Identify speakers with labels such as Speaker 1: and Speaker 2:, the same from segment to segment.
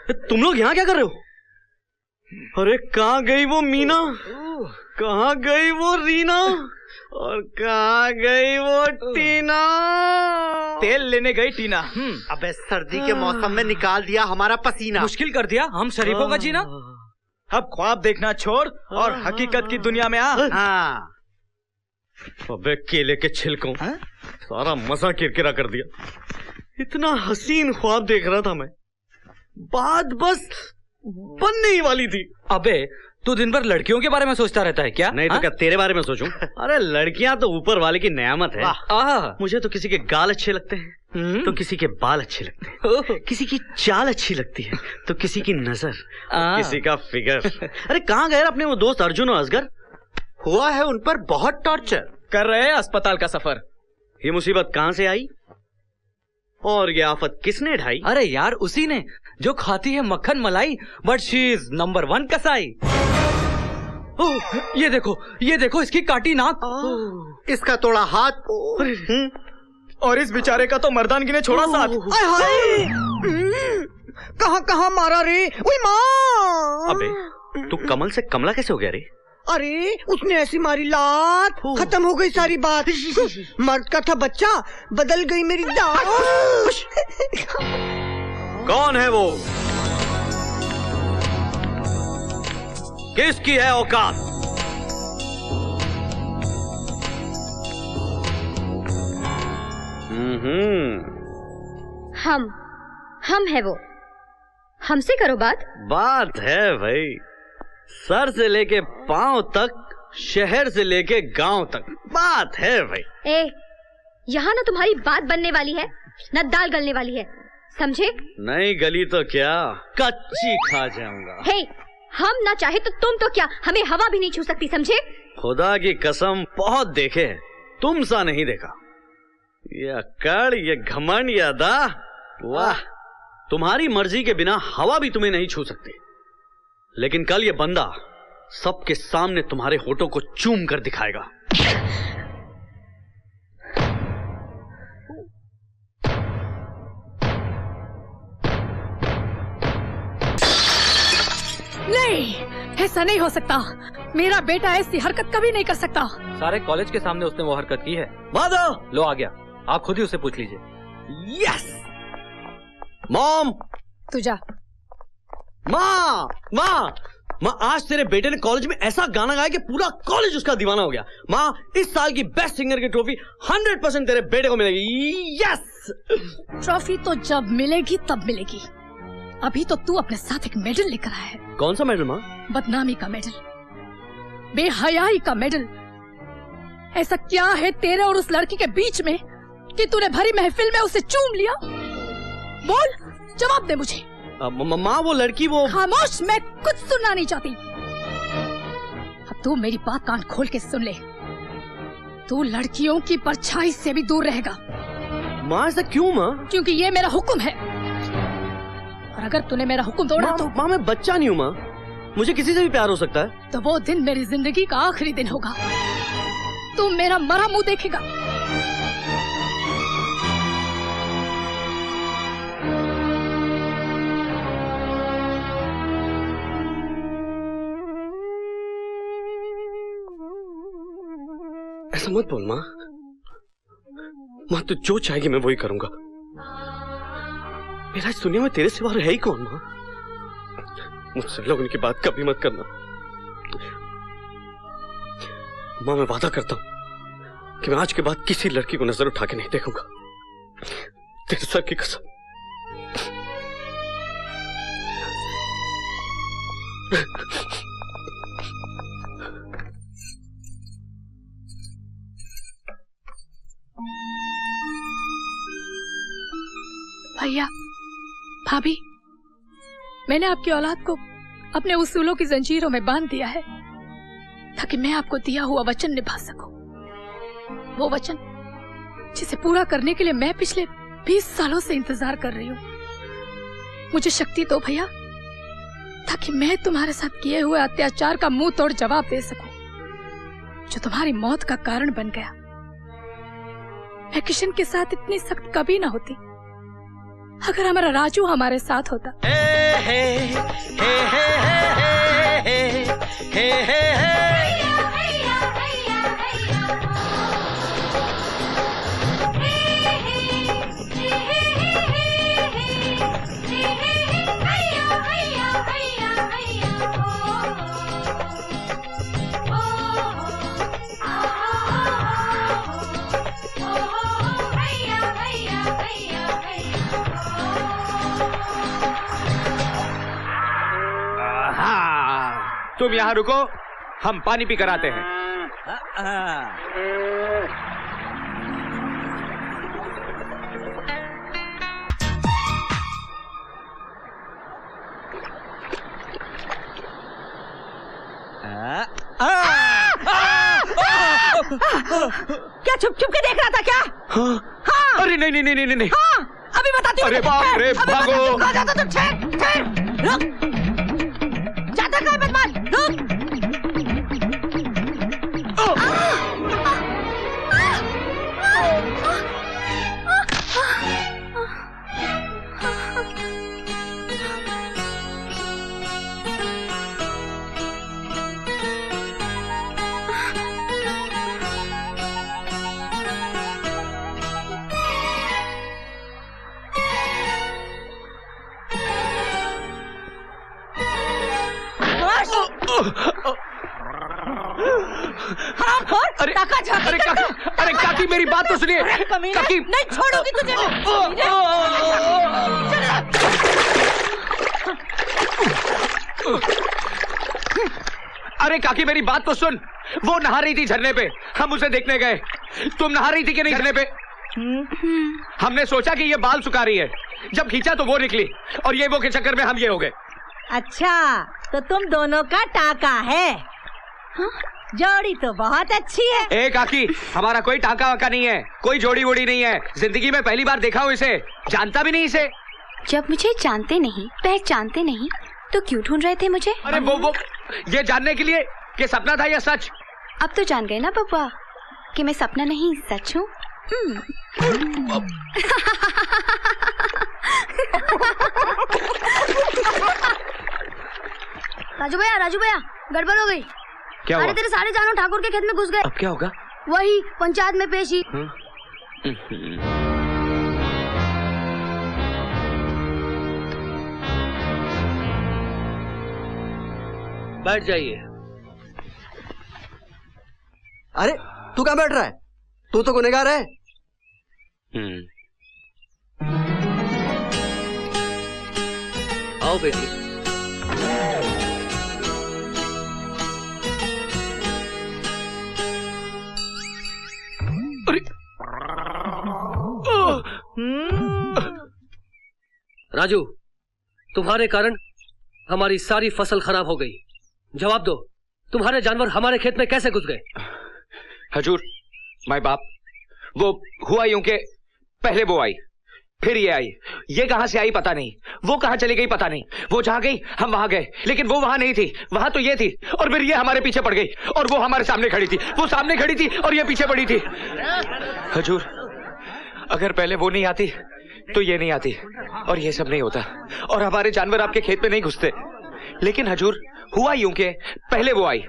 Speaker 1: तुम लोग यहाँ क्या कर रहे हो? अरे कहाँ गई वो मीना, कहाँ गई वो रीना, और कहाँ गई वो टीना?
Speaker 2: तेल लेने गई टीना।
Speaker 3: अबे सर्दी के मौसम में निकाल दिया हमारा पसीना,
Speaker 2: मुश्किल कर दिया हम शरीफों का जीना। अब ख्वाब देखना छोड़ और हकीकत की दुनिया में आ।
Speaker 1: अबे केले के छिलकों, सारा मजा किरकिरा कर दिया। इतना हसीन ख्वाब देख रहा था मैं, बात बस बनने ही वाली थी।
Speaker 2: अबे तू दिन भर लड़कियों के बारे में सोचता रहता है क्या?
Speaker 1: नहीं तो क्या तेरे बारे में सोचूं? अरे लड़कियां तो ऊपर वाले की नेमत है। मुझे तो किसी के गाल अच्छे लगते हैं तो किसी के बाल अच्छे लगते हैं, किसी की चाल अच्छी लगती है तो किसी की नजर, किसी का फिगर। अरे कहाँ गए अपने वो दोस्त अर्जुन और असगर?
Speaker 3: हुआ है उन पर बहुत टॉर्चर,
Speaker 2: कर रहे हैं अस्पताल का सफर।
Speaker 1: ये मुसीबत कहाँ से आई और ये आफत किसने ढाई?
Speaker 2: अरे यार उसी ने जो खाती है मक्खन मलाई बट शी इज नंबर 1 कसाई। ये देखो इसकी काटी नाक,
Speaker 3: इसका तोड़ा हाथ,
Speaker 2: और इस बेचारे का तो मर्दानगी ने छोड़ा साथ।
Speaker 4: कहाँ मारा रे? ओए माँ!
Speaker 1: अबे तू कमल से कमला कैसे हो गया रे?
Speaker 4: अरे उसने ऐसी मारी लात, खत्म हो गई सारी बात। मर्द का था बच्चा, बदल गई मेरी दात।
Speaker 1: कौन है वो? किसकी है औकात?
Speaker 5: हम है वो, हमसे करो
Speaker 1: बात है भाई, सर से लेके पांव तक, शहर से लेके गांव तक बात है भाई।
Speaker 5: यहाँ ना तुम्हारी बात बनने वाली है ना दाल गलने वाली है, समझे?
Speaker 1: नहीं गली तो क्या कच्ची खा जाऊंगा।
Speaker 5: हम ना चाहे तो तुम तो क्या हमें हवा भी नहीं छू सकती, समझे?
Speaker 1: खुदा की कसम बहुत देखे हैं, तुम सा नहीं देखा। ये अक्कड़, ये घमंड, ये अदा, वाह। तुम्हारी मर्जी के बिना हवा भी तुम्हें नहीं छू सकती, लेकिन कल ये बंदा सबके सामने तुम्हारे होठों को चूम कर दिखाएगा।
Speaker 6: नहीं, ऐसा नहीं हो सकता। मेरा बेटा ऐसी हरकत कभी नहीं कर सकता।
Speaker 2: सारे कॉलेज के सामने उसने वो हरकत की है।
Speaker 1: माधव
Speaker 2: लो आ गया, आप खुद ही उसे पूछ लीजिए।
Speaker 1: Yes mom.
Speaker 6: तू जा।
Speaker 1: माँ आज तेरे बेटे ने कॉलेज में ऐसा गाना गाया कि पूरा कॉलेज उसका दीवाना हो गया। माँ इस साल की बेस्ट सिंगर की ट्रॉफी 100% तेरे बेटे को मिलेगी। यस।
Speaker 6: ट्रॉफी तो जब मिलेगी तब मिलेगी, अभी तो तू अपने साथ एक मेडल लेकर आया है।
Speaker 1: कौन सा मेडल माँ?
Speaker 6: बदनामी का मेडल, बेहयाई का मेडल। ऐसा क्या है तेरे और उस लड़की के बीच में कि तूने भरी महफिल में उसे चूम लिया? बोल, जवाब दे मुझे।
Speaker 1: माँ वो लड़की वो।
Speaker 6: खामोश, मैं कुछ सुनना नहीं चाहती। अब तू मेरी बात कान खोल के सुन ले, तू लड़कियों की परछाई से भी दूर रहेगा।
Speaker 1: माँ ऐसा क्यों माँ?
Speaker 6: क्योंकि ये मेरा हुक्म है, और अगर तूने मेरा हुक्म तोड़ा तो।
Speaker 1: माँ मैं बच्चा नहीं हूँ माँ, मुझे किसी से भी प्यार हो सकता है।
Speaker 6: तो वो दिन मेरी जिंदगी का आखिरी दिन होगा, तू मेरा मरा मुंह देखेगा।
Speaker 1: ऐसा मत बोल माँ, तू जो चाहेगी मैं वही करूंगा। मेरा इस दुनिया में तेरे सिवा है ही कौन माँ? मुझसे लोग उनकी बात कभी मत करना माँ। मैं वादा करता हूं कि मैं आज के बाद किसी लड़की को नजर उठा के नहीं देखूंगा, तेरे सर की कसम।
Speaker 6: भैया, भाभी, मैंने आपकी औलाद को अपने उसूलों की जंजीरों में बांध दिया है ताकि मैं आपको दिया हुआ वचन निभा सकूं। वो वचन जिसे पूरा करने के लिए मैं पिछले 20 सालों से इंतजार कर रही हूँ। मुझे शक्ति दो भैया, ताकि मैं तुम्हारे साथ किए हुए अत्याचार का मुंह तोड़ जवाब दे सकूं, जो तुम्हारी मौत का कारण बन गया। मैं किशन के साथ इतनी सख्त कभी ना होती, अगर हमारा राजू हमारे साथ होता।
Speaker 7: तुम यहाँ रुको, हम पानी पी कर आते हैं।
Speaker 4: क्या छुप छुप के देख रहा था क्या? हाँ।
Speaker 7: अरे नहीं नहीं नहीं नहीं नहीं।
Speaker 4: हाँ, अभी बताती हूँ।
Speaker 7: अरे बाप रे, भागो।
Speaker 4: रुक, जाता कहाँ बदमाश, रुक।
Speaker 7: अरे अरे काकी मेरी बात तो सुनिए। काकी
Speaker 4: नहीं छोड़ूंगी तुझे।
Speaker 7: अरे काकी मेरी बात तो सुन। वो नहा रही थी झरने पे, हम उसे देखने गए। तुम नहा रही थी कि नहीं झरने पे? हमने सोचा कि ये बाल सुखा रही है, जब खींचा तो वो निकली, और ये वो के चक्कर में हम ये हो गए।
Speaker 4: अच्छा, तो तुम दोनों का टाका है। हाँ? जोड़ी तो बहुत अच्छी है।
Speaker 7: ए काकी, हमारा कोई टाका वाका नहीं है, कोई जोड़ी वोड़ी नहीं है। जिंदगी में पहली बार देखा हूँ इसे, जानता भी नहीं इसे।
Speaker 5: जब मुझे जानते नहीं, पहचानते नहीं, तो क्यों ढूंढ रहे थे मुझे?
Speaker 7: अरे वो ये जानने के लिए कि सपना था या सच।
Speaker 5: अब तो जान गए ना बब्बा कि मैं सपना नहीं सच हूँ। राजू भैया गड़बड़ हो गई।
Speaker 7: क्या हुआ?
Speaker 5: अरे तेरे सारे जानवर ठाकुर के खेत में घुस गए।
Speaker 7: अब क्या होगा?
Speaker 5: वही पंचायत में पेशी।
Speaker 1: बैठ जाइए।
Speaker 8: अरे तू कहाँ बैठ रहा है? तू तो गुनहगार है।
Speaker 1: आओ बेटी। राजू, तुम्हारे कारण हमारी सारी फसल खराब हो गई। जवाब दो, तुम्हारे जानवर हमारे खेत में कैसे घुस गए?
Speaker 7: हजूर, माय बाप, वो हुआ यूं के पहले वो आई, फिर ये आई। ये कहां से आई पता नहीं, वो कहां चली गई पता नहीं। वो जहां गई हम वहां गए, लेकिन वो वहां नहीं थी, वहां तो ये थी, और फिर ये हमारे पीछे पड़ गई, और वो हमारे सामने खड़ी थी, वो सामने खड़ी थी और ये पीछे पड़ी थी। हजूर, अगर पहले वो नहीं आती तो ये नहीं आती, और ये सब नहीं होता, और हमारे जानवर आपके खेत में नहीं घुसते। लेकिन हजूर, हुआ यूं के पहले वो आई,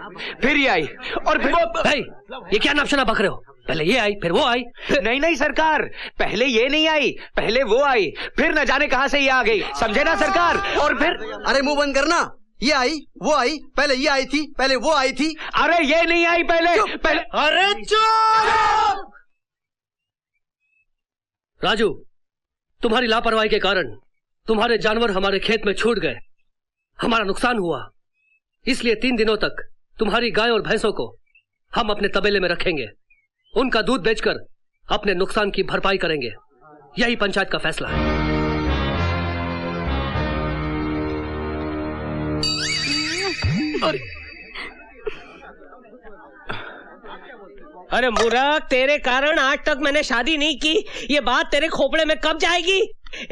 Speaker 7: फिर ये आई, और फिर वो।
Speaker 1: भाई, ये क्या नापशना बक रहे हो? पहले ये आई, फिर वो आई।
Speaker 7: नहीं नहीं सरकार, पहले ये नहीं आई, पहले वो आई, फिर न जाने कहां से ये आ गई, समझे ना सरकार? और फिर
Speaker 8: अरे मुंह बंद करना। ये आई, वो आई, पहले ये आई थी, पहले वो आई थी।
Speaker 7: अरे ये नहीं आई पहले, पहले।
Speaker 8: अरे चुप!
Speaker 1: राजू, तुम्हारी लापरवाही के कारण तुम्हारे जानवर हमारे खेत में छूट गए, हमारा नुकसान हुआ। इसलिए 3 दिनों तक तुम्हारी गाय और भैंसों को हम अपने तबेले में रखेंगे, उनका दूध बेचकर अपने नुकसान की भरपाई करेंगे। यही पंचायत का फैसला है।
Speaker 9: अरे मूर्ख, तेरे कारण आज तक मैंने शादी नहीं की, ये बात तेरे खोपड़े में कब जाएगी?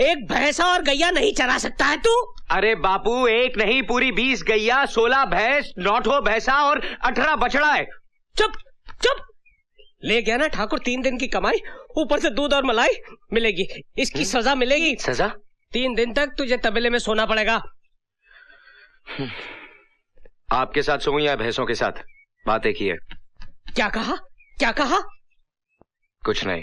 Speaker 9: एक भैंसा और गैया नहीं चरा सकता है तू?
Speaker 7: अरे बापू, एक नहीं पूरी 20 गैया, 16 भैंस, 9 भैंसा और 18 बछड़ा है।
Speaker 9: चुप चुप, ले गया ना ठाकुर 3 दिन की कमाई, ऊपर से दूध और मलाई मिलेगी, इसकी सजा मिलेगी।
Speaker 7: सजा?
Speaker 9: 3 दिन तक तुझे तबेले में सोना पड़ेगा।
Speaker 7: आपके साथ सोऊं या भैंसों के साथ? बात एक ही है।
Speaker 9: क्या कहा? क्या कहा?
Speaker 7: कुछ नहीं।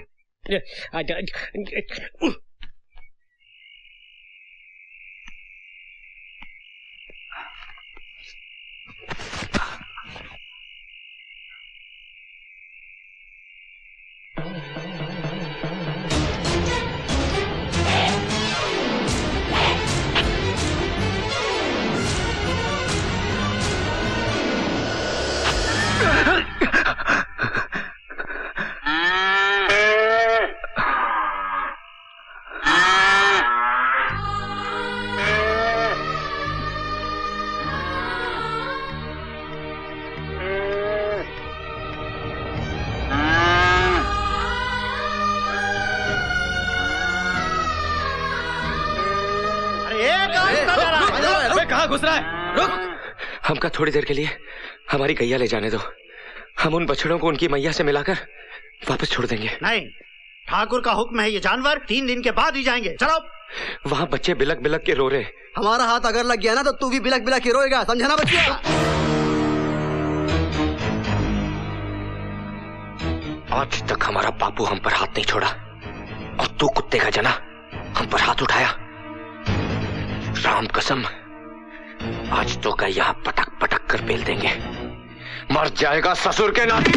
Speaker 2: कहाँ घुस रहा है? रुक!
Speaker 7: हमका थोड़ी देर के लिए हमारी गैया ले जाने दो। हम उन बछड़ों को उनकी मैया से मिलाकर वापस छोड़ देंगे।
Speaker 3: नहीं, ठाकुर का हुक्म है, ये जानवर 3 दिन के बाद ही जाएंगे। चलो।
Speaker 7: वहाँ बच्चे बिलक बिलक के रो रहे।
Speaker 8: हमारा हाथ अगर लग गया ना तो तू भी बिलक बिलक के रोएगा, समझा ना बच्चिया?
Speaker 7: आज तक हमारा बापू हम पर हाथ नहीं छोड़ा और तू कुत्ते का जना हम पर हाथ उठाया। राम कसम, आज तो का यहाँ पटक पटक कर पेल देंगे। मर जाएगा ससुर के नाती।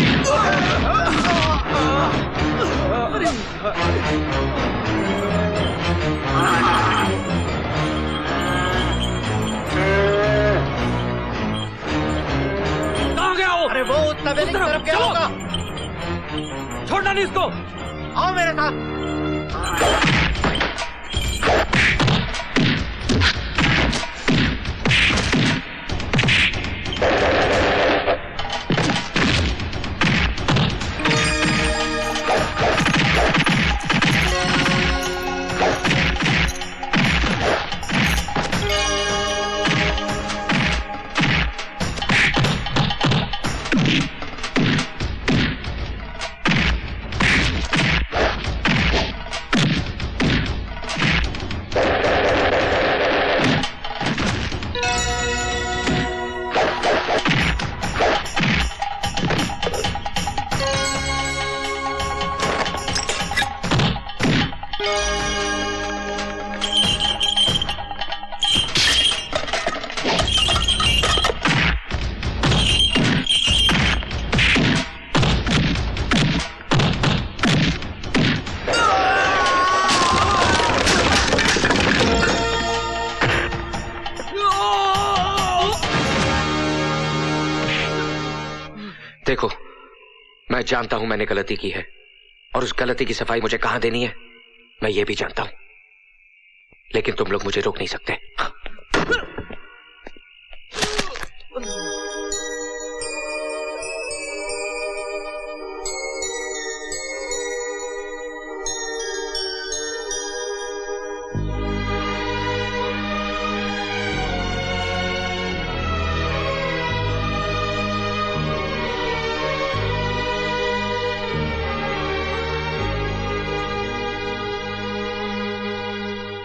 Speaker 2: कहाँ गया वो?
Speaker 3: अरे वो उस तबेले की तरफ गया होगा।
Speaker 2: छोड़ना नहीं इसको।
Speaker 3: आओ मेरे साथ।
Speaker 7: देखो, मैं जानता हूं मैंने गलती की है और उस गलती की सफाई मुझे कहां देनी है मैं ये भी जानता हूं, लेकिन तुम लोग मुझे रोक नहीं सकते।